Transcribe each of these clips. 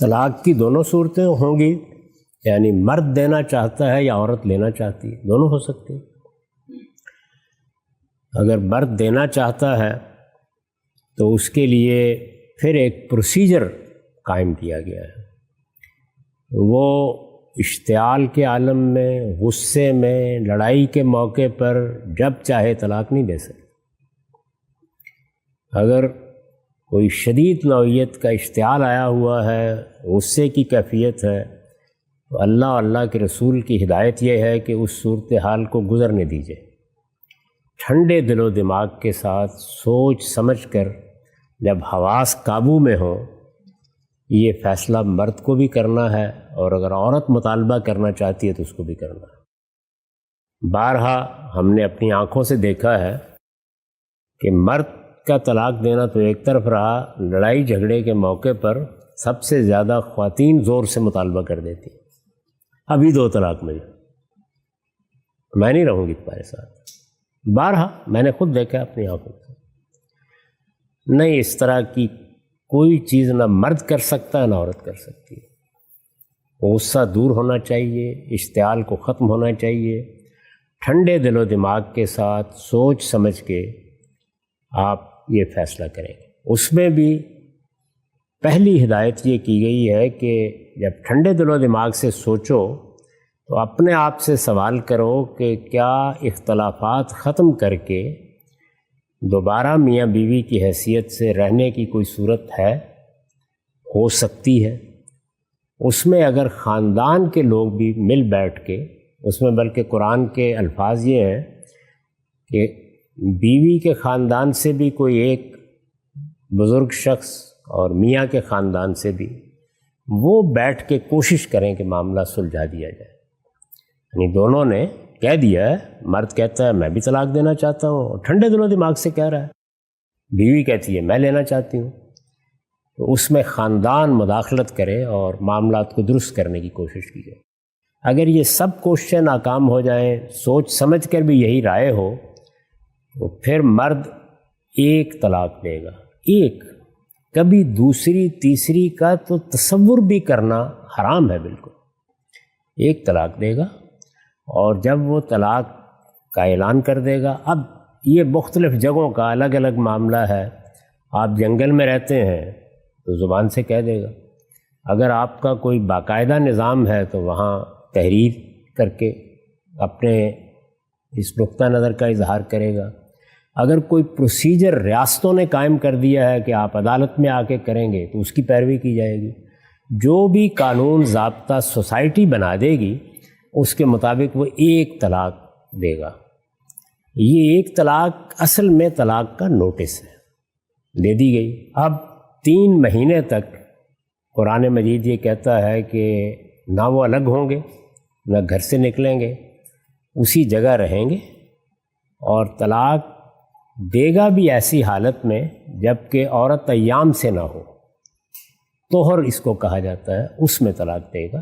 طلاق کی دونوں صورتیں ہوں گی، یعنی مرد دینا چاہتا ہے یا عورت لینا چاہتی ہے، دونوں ہو سکتے ہیں۔ اگر مرد دینا چاہتا ہے تو اس کے لیے پھر ایک پروسیجر قائم کیا گیا ہے۔ وہ اشتعال کے عالم میں، غصے میں، لڑائی کے موقع پر جب چاہے طلاق نہیں دے سکتے۔ اگر کوئی شدید نوعیت کا اشتعال آیا ہوا ہے، غصے کی کیفیت ہے، تو اللہ اور اللہ کے رسول کی ہدایت یہ ہے کہ اس صورتحال کو گزرنے دیجیے، ٹھنڈے دل و دماغ کے ساتھ سوچ سمجھ کر، جب حواس قابو میں ہوں، یہ فیصلہ مرد کو بھی کرنا ہے، اور اگر عورت مطالبہ کرنا چاہتی ہے تو اس کو بھی کرنا ہے۔ بارہا ہم نے اپنی آنکھوں سے دیکھا ہے کہ مرد کا طلاق دینا تو ایک طرف رہا، لڑائی جھگڑے کے موقع پر سب سے زیادہ خواتین زور سے مطالبہ کر دیتی، ابھی 2 طلاق مجھے، میں نہیں رہوں گی تمہارے ساتھ۔ بارہا میں نے خود دیکھا اپنی آنکھوں سے۔ نہیں، اس طرح کی کوئی چیز نہ مرد کر سکتا ہے نہ عورت کر سکتی ہے۔ غصہ دور ہونا چاہیے، اشتعال کو ختم ہونا چاہیے، ٹھنڈے دل و دماغ کے ساتھ سوچ سمجھ کے آپ یہ فیصلہ کریں گے۔ اس میں بھی پہلی ہدایت یہ کی گئی ہے کہ جب ٹھنڈے دل و دماغ سے سوچو تو اپنے آپ سے سوال کرو کہ کیا اختلافات ختم کر کے دوبارہ میاں بیوی کی حیثیت سے رہنے کی کوئی صورت ہے، ہو سکتی ہے؟ اس میں اگر خاندان کے لوگ بھی مل بیٹھ کے، اس میں بلکہ قرآن کے الفاظ یہ ہیں کہ بیوی کے خاندان سے بھی کوئی ایک بزرگ شخص اور میاں کے خاندان سے بھی، وہ بیٹھ کے کوشش کریں کہ معاملہ سلجھا دیا جائے۔ یعنی دونوں نے کہہ دیا ہے، مرد کہتا ہے میں بھی طلاق دینا چاہتا ہوں، اور ٹھنڈے دل و دماغ سے کہہ رہا ہے، بیوی کہتی ہے میں لینا چاہتی ہوں، تو اس میں خاندان مداخلت کرے اور معاملات کو درست کرنے کی کوشش کی جائے۔ اگر یہ سب کوششیں ناکام ہو جائیں، سوچ سمجھ کر بھی یہی رائے ہو، تو پھر مرد ایک طلاق دے گا، ایک، کبھی دوسری تیسری کا تو تصور بھی کرنا حرام ہے بالکل۔ ایک طلاق دے گا، اور جب وہ طلاق کا اعلان کر دے گا، اب یہ مختلف جگہوں کا الگ الگ معاملہ ہے۔ آپ جنگل میں رہتے ہیں تو زبان سے کہہ دے گا، اگر آپ کا کوئی باقاعدہ نظام ہے تو وہاں تحریر کر کے اپنے اس نقطہ نظر کا اظہار کرے گا۔ اگر کوئی پروسیجر ریاستوں نے قائم کر دیا ہے کہ آپ عدالت میں آ کے کریں گے تو اس کی پیروی کی جائے گی۔ جو بھی قانون ضابطہ سوسائٹی بنا دے گی اس کے مطابق وہ ایک طلاق دے گا۔ یہ ایک طلاق اصل میں طلاق کا نوٹس ہے، دے دی گئی۔ اب 3 مہینے تک قرآن مجید یہ کہتا ہے کہ نہ وہ الگ ہوں گے، نہ گھر سے نکلیں گے، اسی جگہ رہیں گے، اور طلاق دے گا بھی ایسی حالت میں جب کہ عورت ایام سے نہ ہو، طہر اس کو کہا جاتا ہے، اس میں طلاق دے گا،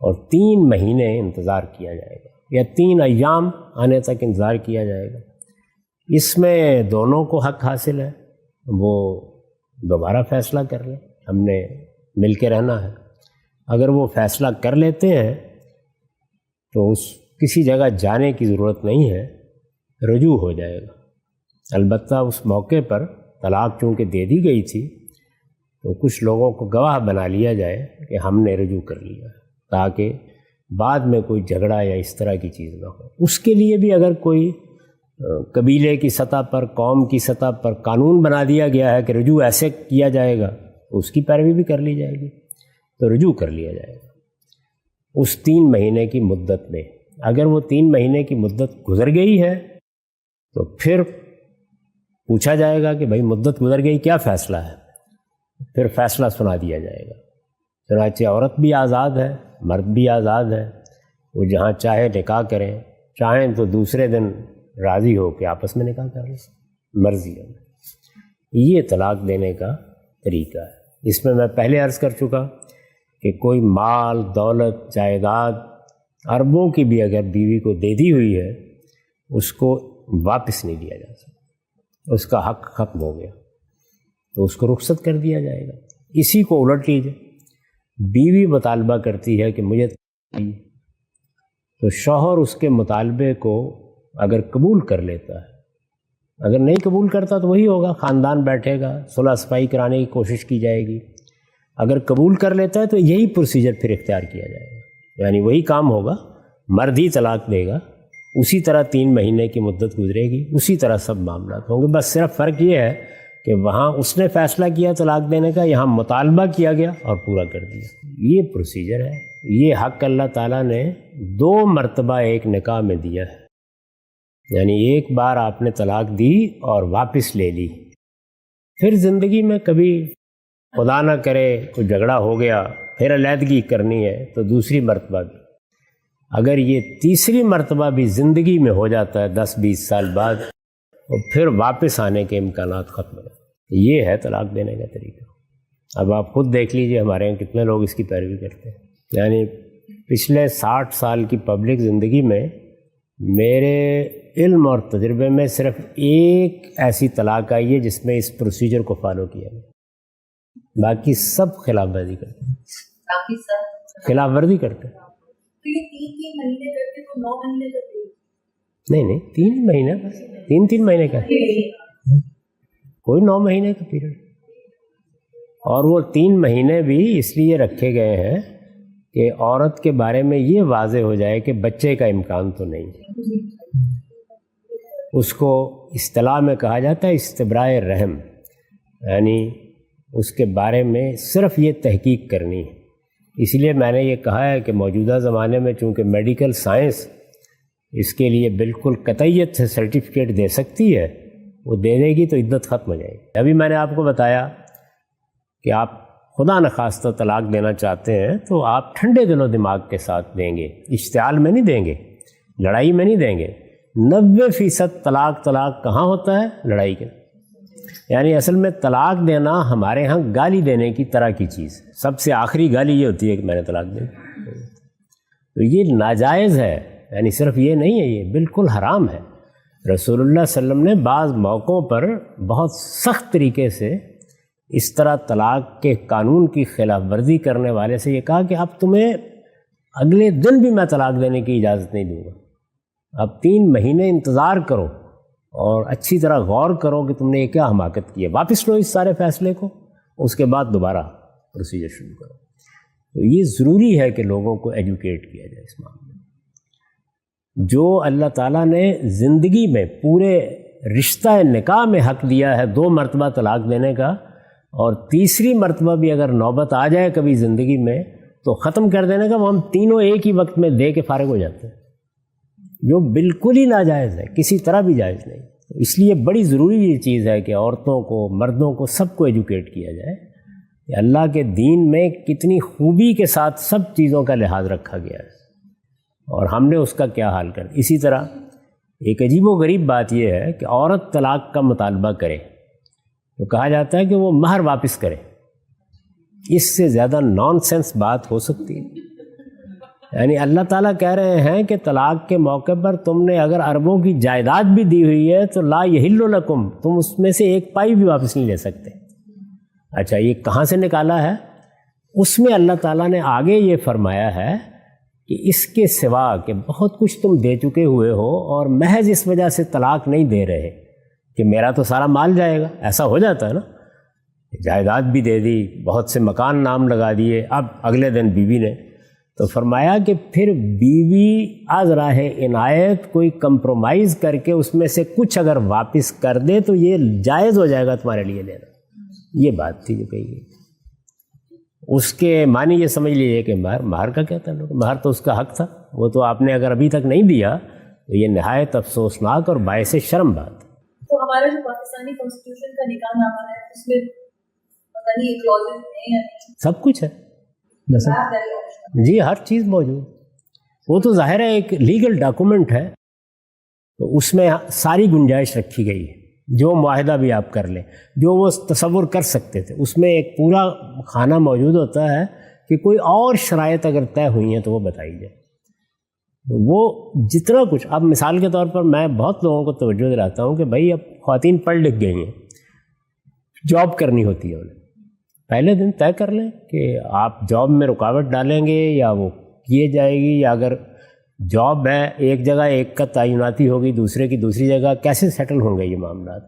اور 3 مہینے انتظار کیا جائے گا، یا 3 ایام آنے تک انتظار کیا جائے گا۔ اس میں دونوں کو حق حاصل ہے، وہ دوبارہ فیصلہ کر لیں، ہم نے مل کے رہنا ہے۔ اگر وہ فیصلہ کر لیتے ہیں تو کسی جگہ جانے کی ضرورت نہیں ہے، رجوع ہو جائے گا۔ البتہ اس موقع پر طلاق چونکہ دے دی گئی تھی تو کچھ لوگوں کو گواہ بنا لیا جائے کہ ہم نے رجوع کر لیا، تاکہ بعد میں کوئی جھگڑا یا اس طرح کی چیز نہ ہو۔ اس کے لیے بھی اگر کوئی قبیلے کی سطح پر، قوم کی سطح پر قانون بنا دیا گیا ہے کہ رجوع ایسے کیا جائے گا، تو اس کی پیروی بھی کر لی جائے گی، تو رجوع کر لیا جائے گا اس 3 مہینے کی مدت میں۔ اگر وہ 3 مہینے کی مدت گزر گئی ہے تو پھر پوچھا جائے گا کہ بھائی مدت گزر گئی، کیا فیصلہ ہے؟ پھر فیصلہ سنا دیا جائے گا۔ چنانچہ عورت بھی آزاد ہے، مرد بھی آزاد ہے، وہ جہاں چاہے نکاح کریں، چاہیں تو دوسرے دن راضی ہو کے آپس میں نکاح کر لیں، مرضی ہے۔ یہ طلاق دینے کا طریقہ ہے۔ اس میں پہلے عرض کر چکا کہ کوئی مال، دولت، جائیداد اربوں کی بھی اگر بیوی کو دے دی ہوئی ہے، اس کو واپس نہیں دیا جا سکتا، اس کا حق ختم ہو گیا، تو اس کو رخصت کر دیا جائے گا۔ اسی کو الٹ لیجیے، بیوی مطالبہ کرتی ہے کہ مجھے، تو شوہر اس کے مطالبے کو اگر قبول کر لیتا ہے، اگر نہیں قبول کرتا تو وہی ہوگا، خاندان بیٹھے گا، صلح صفائی کرانے کی کوشش کی جائے گی. اگر قبول کر لیتا ہے تو یہی پروسیجر پھر اختیار کیا جائے گا، یعنی وہی کام ہوگا، مرد ہی طلاق دے گا، اسی طرح 3 مہینے کی مدت گزرے گی، اسی طرح سب معاملات ہوں گے. بس صرف فرق یہ ہے کہ وہاں اس نے فیصلہ کیا طلاق دینے کا، یہاں مطالبہ کیا گیا اور پورا کر دیا. یہ پروسیجر ہے. یہ حق اللہ تعالیٰ نے 2 مرتبہ ایک نکاح میں دیا ہے، یعنی ایک بار آپ نے طلاق دی اور واپس لے لی، پھر زندگی میں کبھی خدا نہ کرے کوئی جھگڑا ہو گیا، پھر علیحدگی کرنی ہے تو دوسری مرتبہ بھی. اگر یہ تیسری مرتبہ بھی زندگی میں ہو جاتا ہے 10-20 سال بعد، تو پھر واپس آنے کے امکانات ختم ہیں. یہ ہے طلاق دینے کا طریقہ. اب آپ خود دیکھ لیجئے ہمارے یہاں کتنے لوگ اس کی پیروی کرتے ہیں. یعنی پچھلے 60 سال کی پبلک زندگی میں میرے علم اور تجربے میں صرف ایک ایسی طلاق آئی ہے جس میں اس پروسیجر کو فالو کیا گیا، باقی سب خلاف ورزی کرتے ہیں. خلاف ورزی کرتے ہیں. نہیں 3 مہینے، 3 مہینے کا، کوئی 9 مہینے کا پیریڈ. اور وہ 3 مہینے بھی اس لیے رکھے گئے ہیں کہ عورت کے بارے میں یہ واضح ہو جائے کہ بچے کا امکان تو نہیں. اس کو اصطلاح میں کہا جاتا ہے استبراء رحم، یعنی اس کے بارے میں صرف یہ تحقیق کرنی ہے. اس لیے میں نے یہ کہا ہے کہ موجودہ زمانے میں چونکہ میڈیکل سائنس اس کے لیے بالکل قطعیت سے سرٹیفکیٹ دے سکتی ہے، وہ دے دے گی تو عدت ختم ہو جائے گی. ابھی میں نے آپ کو بتایا کہ آپ خدا نخواستہ طلاق دینا چاہتے ہیں تو آپ ٹھنڈے دل و دماغ کے ساتھ دیں گے، اشتعال میں نہیں دیں گے، لڑائی میں نہیں دیں گے. 90% طلاق کہاں ہوتا ہے؟ لڑائی کے. یعنی اصل میں طلاق دینا ہمارے ہاں گالی دینے کی طرح کی چیز ہے. سب سے آخری گالی یہ ہوتی ہے کہ میں نے طلاق دی. تو یہ ناجائز ہے، یعنی صرف یہ نہیں ہے، یہ بالکل حرام ہے. رسول اللہ صلی اللہ علیہ وسلم نے بعض موقعوں پر بہت سخت طریقے سے اس طرح طلاق کے قانون کی خلاف ورزی کرنے والے سے یہ کہا کہ اب تمہیں اگلے دن بھی میں طلاق دینے کی اجازت نہیں دوں گا، اب 3 مہینے انتظار کرو اور اچھی طرح غور کرو کہ تم نے یہ کیا حماقت کی ہے، واپس لو اس سارے فیصلے کو، اس کے بعد دوبارہ پروسیجر شروع کرو. تو یہ ضروری ہے کہ لوگوں کو ایجوکیٹ کیا جائے اس معاملے میں. جو اللہ تعالیٰ نے زندگی میں پورے رشتہ نکاح میں حق دیا ہے 2 مرتبہ طلاق دینے کا، اور تیسری مرتبہ بھی اگر نوبت آ جائے کبھی زندگی میں تو ختم کر دینے کا، وہ ہم تینوں ایک ہی وقت میں دے کے فارغ ہو جاتے ہیں، جو بالکل ہی ناجائز ہے، کسی طرح بھی جائز نہیں. اس لیے بڑی ضروری یہ چیز ہے کہ عورتوں کو، مردوں کو، سب کو ایجوکیٹ کیا جائے کہ اللہ کے دین میں کتنی خوبی کے ساتھ سب چیزوں کا لحاظ رکھا گیا ہے اور ہم نے اس کا کیا حال کر. اسی طرح ایک عجیب و غریب بات یہ ہے کہ عورت طلاق کا مطالبہ کرے تو کہا جاتا ہے کہ وہ مہر واپس کرے. اس سے زیادہ نان سینس بات ہو سکتی ہے؟ یعنی اللہ تعالیٰ کہہ رہے ہیں کہ طلاق کے موقع پر تم نے اگر اربوں کی جائیداد بھی دی ہوئی ہے تو لا یحل لکم، تم اس میں سے ایک پائی بھی واپس نہیں لے سکتے. اچھا، یہ کہاں سے نکالا ہے؟ اس میں اللہ تعالیٰ نے آگے یہ فرمایا ہے کہ اس کے سوا کہ بہت کچھ تم دے چکے ہوئے ہو اور محض اس وجہ سے طلاق نہیں دے رہے کہ میرا تو سارا مال جائے گا. ایسا ہو جاتا ہے نا، جائیداد بھی دے دی، بہت سے مکان نام لگا دیے، اب اگلے دن بیوی نے تو فرمایا کہ پھر بیوی از راہ عنایت کوئی کمپرومائز کر کے اس میں سے کچھ اگر واپس کر دے تو یہ جائز ہو جائے گا تمہارے لیے لینا. یہ بات تھی جو کہی گئی. اس کے معنی یہ سمجھ لیجیے کہ مہر کا کیا تعلق؟ مہر تو اس کا حق تھا، وہ تو آپ نے اگر ابھی تک نہیں دیا تو یہ نہایت افسوسناک اور باعث شرم بات. تو ہمارا جو پاکستانی کانسٹیٹیوشن کا نکاح نامہ ہے اس میں پتہ نہیں کلوزز ہیں، سب کچھ ہے جی، ہر چیز موجود. وہ تو ظاہر ہے ایک لیگل ڈاکومنٹ ہے، تو اس میں ساری گنجائش رکھی گئی ہے. جو معاہدہ بھی آپ کر لیں، جو وہ تصور کر سکتے تھے، اس میں ایک پورا خانہ موجود ہوتا ہے کہ کوئی اور شرائط اگر طے ہوئی ہیں تو وہ بتائی جائے. وہ جتنا کچھ، اب مثال کے طور پر میں بہت لوگوں کو توجہ دلاتا ہوں کہ بھائی اب خواتین پڑھ لکھ گئی ہیں، جاب کرنی ہوتی ہے انہیں، پہلے دن طے کر لیں کہ آپ جاب میں رکاوٹ ڈالیں گے یا وہ کیے جائے گی، یا اگر جاب ہے ایک جگہ ایک کا تعیناتی ہوگی، دوسرے کی دوسری جگہ، کیسے سیٹل ہوں گے یہ معاملات.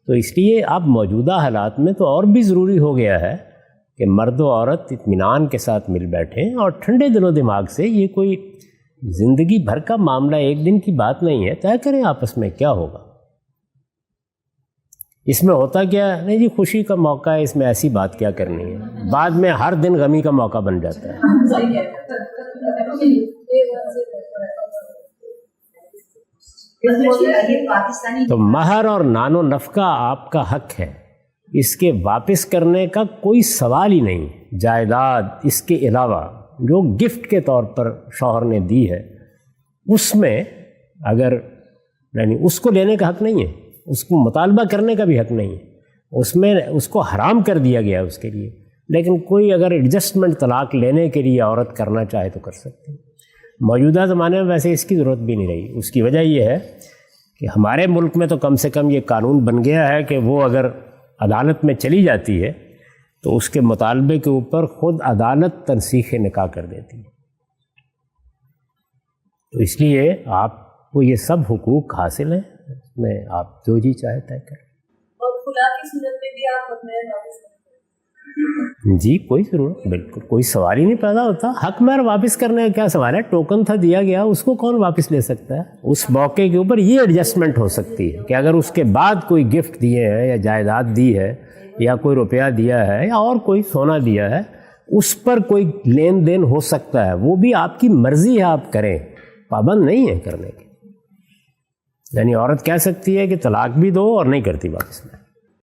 تو اس لیے اب موجودہ حالات میں تو اور بھی ضروری ہو گیا ہے کہ مرد و عورت اطمینان کے ساتھ مل بیٹھیں اور ٹھنڈے دل و دماغ سے، یہ کوئی زندگی بھر کا معاملہ، ایک دن کی بات نہیں ہے، طے کریں آپس میں کیا ہوگا. اس میں ہوتا کیا نہیں جی، خوشی کا موقع ہے، اس میں ایسی بات کیا کرنی ہے، بعد میں ہر دن غمی کا موقع بن جاتا ہے. تو مہر اور نان و نفقہ آپ کا حق ہے، اس کے واپس کرنے کا کوئی سوال ہی نہیں. جائیداد اس کے علاوہ جو گفٹ کے طور پر شوہر نے دی ہے، اس میں اگر یعنی اس کو لینے کا حق نہیں ہے، اس کو مطالبہ کرنے کا بھی حق نہیں ہے، اس میں اس کو حرام کر دیا گیا ہے اس کے لیے. لیکن کوئی اگر ایڈجسٹمنٹ طلاق لینے کے لیے عورت کرنا چاہے تو کر سکتی ہے. موجودہ زمانے میں ویسے اس کی ضرورت بھی نہیں رہی. اس کی وجہ یہ ہے کہ ہمارے ملک میں تو کم سے کم یہ قانون بن گیا ہے کہ وہ اگر عدالت میں چلی جاتی ہے تو اس کے مطالبے کے اوپر خود عدالت تنسیخ نکاح کر دیتی ہے. تو اس لیے آپ کو یہ سب حقوق حاصل ہیں، اس میں آپ جو جی چاہے طے کریں. اور خلا کی صورت میں بھی آپ حق مہر واپس کریں؟ جی کوئی ضرورت، بالکل کوئی سوال ہی نہیں پیدا ہوتا. حق مہر واپس کرنے کا کیا سوال ہے؟ ٹوکن تھا دیا گیا، اس کو کون واپس لے سکتا ہے؟ اس موقع کے اوپر یہ ایڈجسٹمنٹ ہو سکتی ہے کہ اگر اس کے بعد کوئی گفٹ دیے ہیں یا جائیداد دی ہے یا کوئی روپیہ دیا ہے یا اور کوئی سونا دیا ہے، اس پر کوئی لین دین ہو سکتا ہے. وہ بھی آپ کی مرضی ہے، آپ کریں، پابند نہیں ہے کرنے کی. یعنی عورت کہہ سکتی ہے کہ طلاق بھی دو اور نہیں کرتی واپس میں.